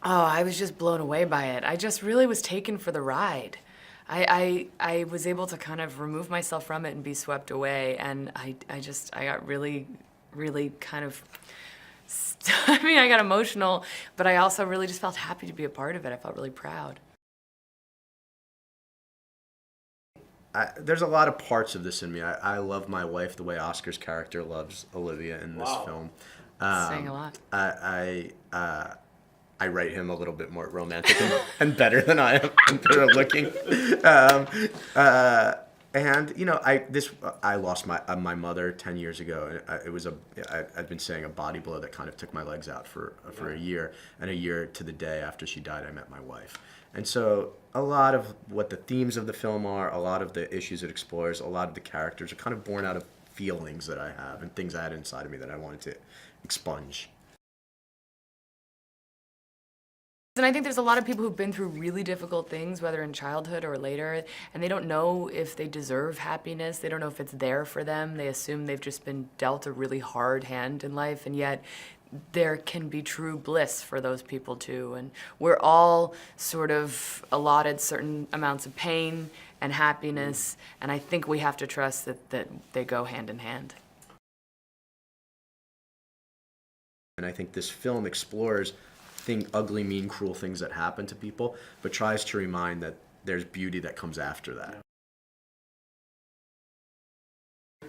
Oh, I was just blown away by it. I just really was taken for the ride. I was able to kind of remove myself from it and be swept away, and I got really, really kind of, I mean, I got emotional, but I also really just felt happy to be a part of it. I felt really proud. There's a lot of parts of this in me. I love my wife the way Oscar's character loves Olivia in this film. Saying a lot. I write him a little bit more romantic and better than I am, and better looking. Um, and you know, I lost my mother 10 years ago. It was I've been saying a body blow that kind of took my legs out for a year, and a year to the day after she died, I met my wife. And so a lot of what the themes of the film are, a lot of the issues it explores, a lot of the characters are kind of born out of feelings that I have and things I had inside of me that I wanted to expunge. And I think there's a lot of people who've been through really difficult things, whether in childhood or later, and they don't know if they deserve happiness. They don't know if it's there for them. They assume they've just been dealt a really hard hand in life, and yet there can be true bliss for those people too. And we're all sort of allotted certain amounts of pain and happiness, and I think we have to trust that they go hand in hand. And I think this film explores ugly, mean, cruel things that happen to people, but tries to remind that there's beauty that comes after that.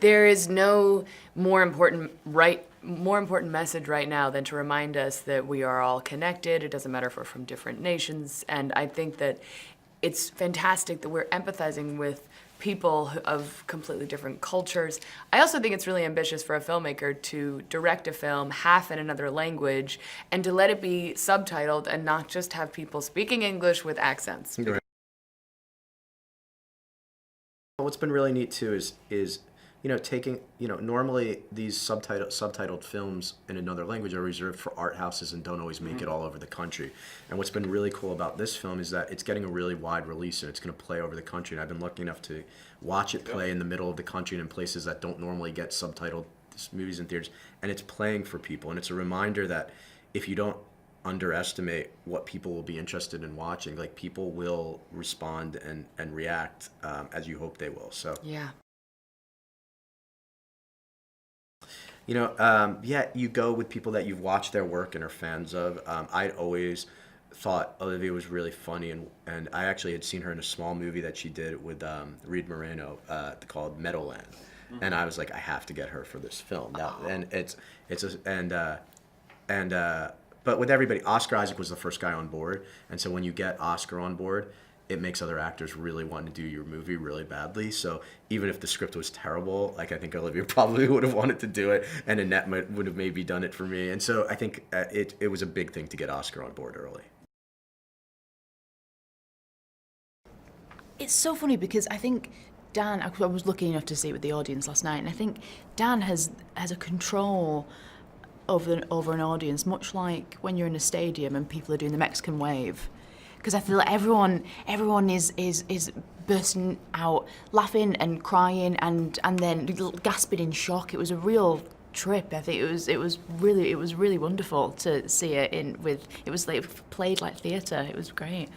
There is no more important message right now than to remind us that we are all connected. It doesn't matter if we're from different nations, and I think that it's fantastic that we're empathizing with people of completely different cultures. I also think it's really ambitious for a filmmaker to direct a film half in another language and to let it be subtitled and not just have people speaking English with accents. Right. What's been really neat too is taking, normally these subtitled films in another language are reserved for art houses and don't always make it all over the country. And what's been really cool about this film is that it's getting a really wide release and it's going to play over the country. And I've been lucky enough to watch it play in the middle of the country and in places that don't normally get subtitled movies in theaters. And it's playing for people. And it's a reminder that if you don't underestimate what people will be interested in watching, like people will respond and react as you hope they will. So Yeah. You go with people that you've watched their work and are fans of. I'd always thought Olivia was really funny, and I actually had seen her in a small movie that she did with Reed Moreno called Meadowland, and I was like, I have to get her for this film now. And but with everybody, Oscar Isaac was the first guy on board, and so when you get Oscar on board, it makes other actors really want to do your movie really badly. So even if the script was terrible, like I think Olivia probably would have wanted to do it, and Annette would have maybe done it for me. And so I think it was a big thing to get Oscar on board early. It's so funny because I think Dan, I was lucky enough to see it with the audience last night, and I think Dan has a control over an audience, much like when you're in a stadium and people are doing the Mexican wave. Because I feel like everyone is bursting out, laughing and crying and then gasping in shock. It was a real trip. I think it was really wonderful to see it it was like played like theatre. It was great.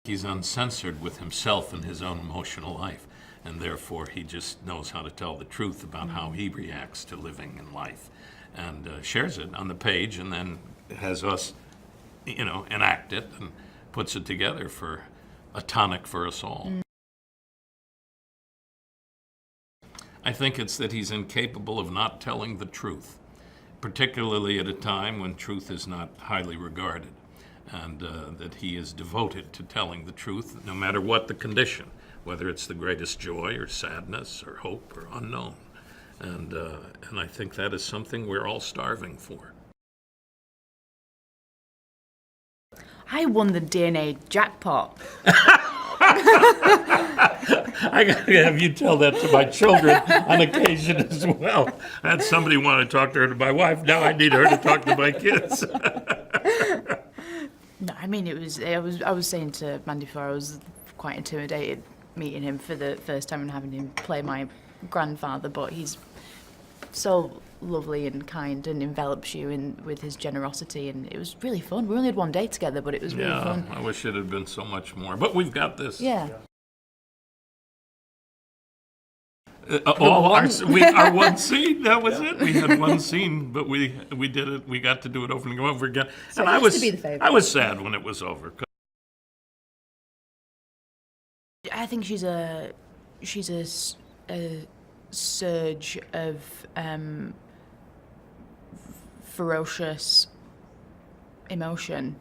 He's uncensored with himself and his own emotional life, and therefore he just knows how to tell the truth about how he reacts to living in life, and shares it on the page, and then has us, enact it and puts it together for a tonic for us all. I think it's that he's incapable of not telling the truth, particularly at a time when truth is not highly regarded, and that he is devoted to telling the truth no matter what the condition, whether it's the greatest joy or sadness or hope or unknown. And I think that is something we're all starving for. I won the DNA jackpot. I gotta have you tell that to my children on occasion as well. I had somebody want to talk to her to my wife. Now I need her to talk to my kids. No, I mean I was saying to Mandy before, I was quite intimidated meeting him for the first time and having him play my grandfather, but he's so lovely and kind and envelops you with his generosity, and it was really fun. We only had one day together, but it was really Yeah, fun. I wish it had been so much more. But we've got this. Yeah. Our one scene, that was it. We had one scene, but we did it. We got to do it over and over again. So And it I has was to be the favourite. I was sad when it was over. I think she's a surge of ferocious emotion.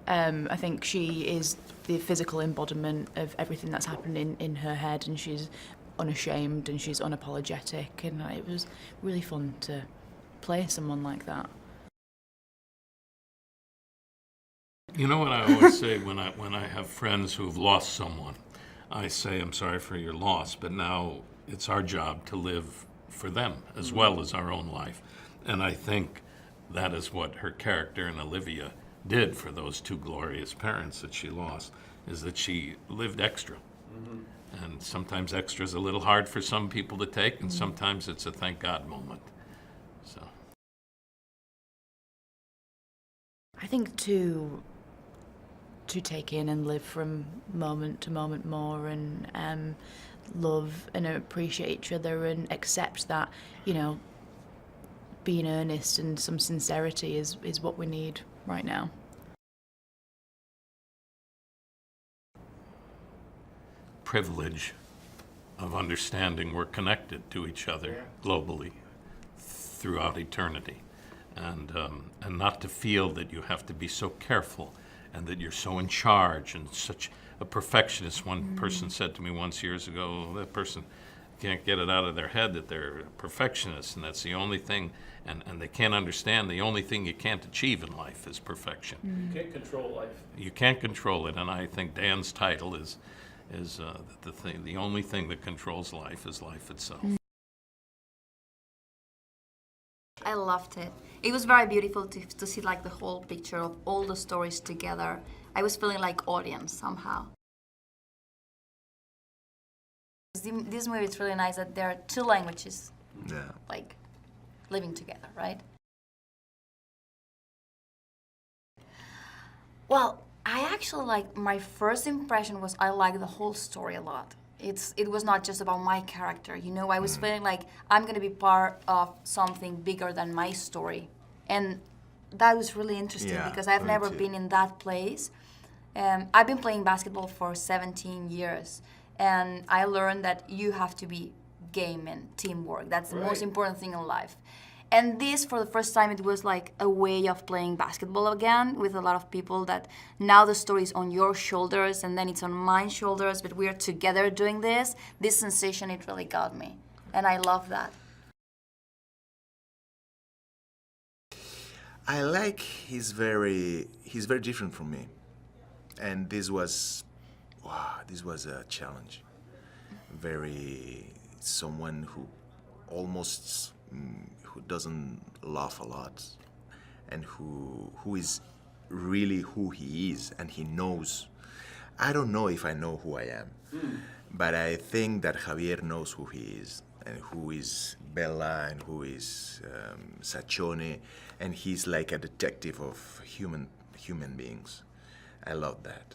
I think she is the physical embodiment of everything that's happening in her head, and she's unashamed and she's unapologetic, and it was really fun to play someone like that. You know what I always say when I have friends who have lost someone, I say, I'm sorry for your loss, but now it's our job to live for them as well as our own life. And I think that is what her character in Olivia did for those two glorious parents that she lost, is that she lived extra. And sometimes extra is a little hard for some people to take, and sometimes it's a thank God moment. So I think to take in and live from moment to moment more, and love and appreciate each other and accept that, being earnest and some sincerity is what we need right now. privilege of understanding we're connected to each other globally throughout eternity, and not to feel that you have to be so careful and that you're so in charge and such a perfectionist. One person said to me once years ago, that person can't get it out of their head that they're a perfectionist, and that's the only thing, and they can't understand the only thing you can't achieve in life is perfection. You can't control life. You can't control it, and I think Dan's title is the only thing that controls life is life itself. I loved it. It was very beautiful to see like the whole picture of all the stories together. I was feeling like audience somehow. This movie is really nice that there are two languages like living together, right? Well, I actually my first impression was I liked the whole story a lot. It was not just about my character, I was feeling like I'm gonna be part of something bigger than my story. And that was really interesting because I've never been in that place. I've been playing basketball for 17 years, and I learned that you have to be game and teamwork. That's the most important thing in life. And this, for the first time, it was like a way of playing basketball again with a lot of people, that now the story is on your shoulders and then it's on my shoulders, but we are together doing this. This sensation, it really got me. And I love that. I like he's very different from me. And this was a challenge. Someone who almost who doesn't laugh a lot, and who is really who he is, and he knows. I don't know if I know who I am, but I think that Javier knows who he is, and who is Bella, and who is Sachone, and he's like a detective of human beings. I love that.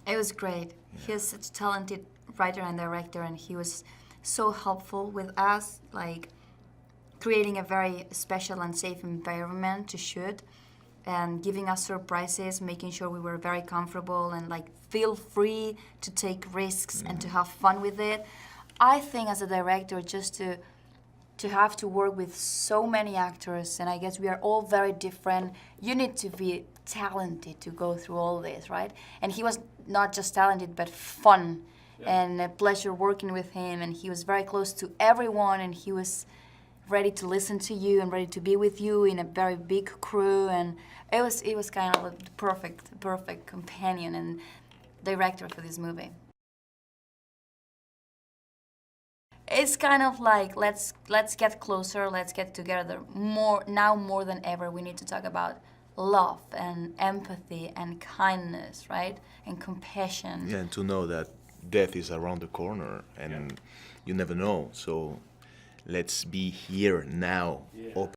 It was great. He's such a talented writer and director, and he was so helpful with us, like creating a very special and safe environment to shoot, and giving us surprises, making sure we were very comfortable and like feel free to take risks and to have fun with it. I think as a director, just to have to work with so many actors, and I guess we are all very different, you need to be talented to go through all this, right? And he was not just talented, but fun. And a pleasure working with him, and he was very close to everyone, and he was ready to listen to you and ready to be with you in a very big crew, and it was kind of a perfect companion and director for this movie. It's kind of like let's get closer, let's get together more than ever. We need to talk about love and empathy and kindness, right? And compassion. Yeah, and to know that death is around the corner, and you never know. So let's be here now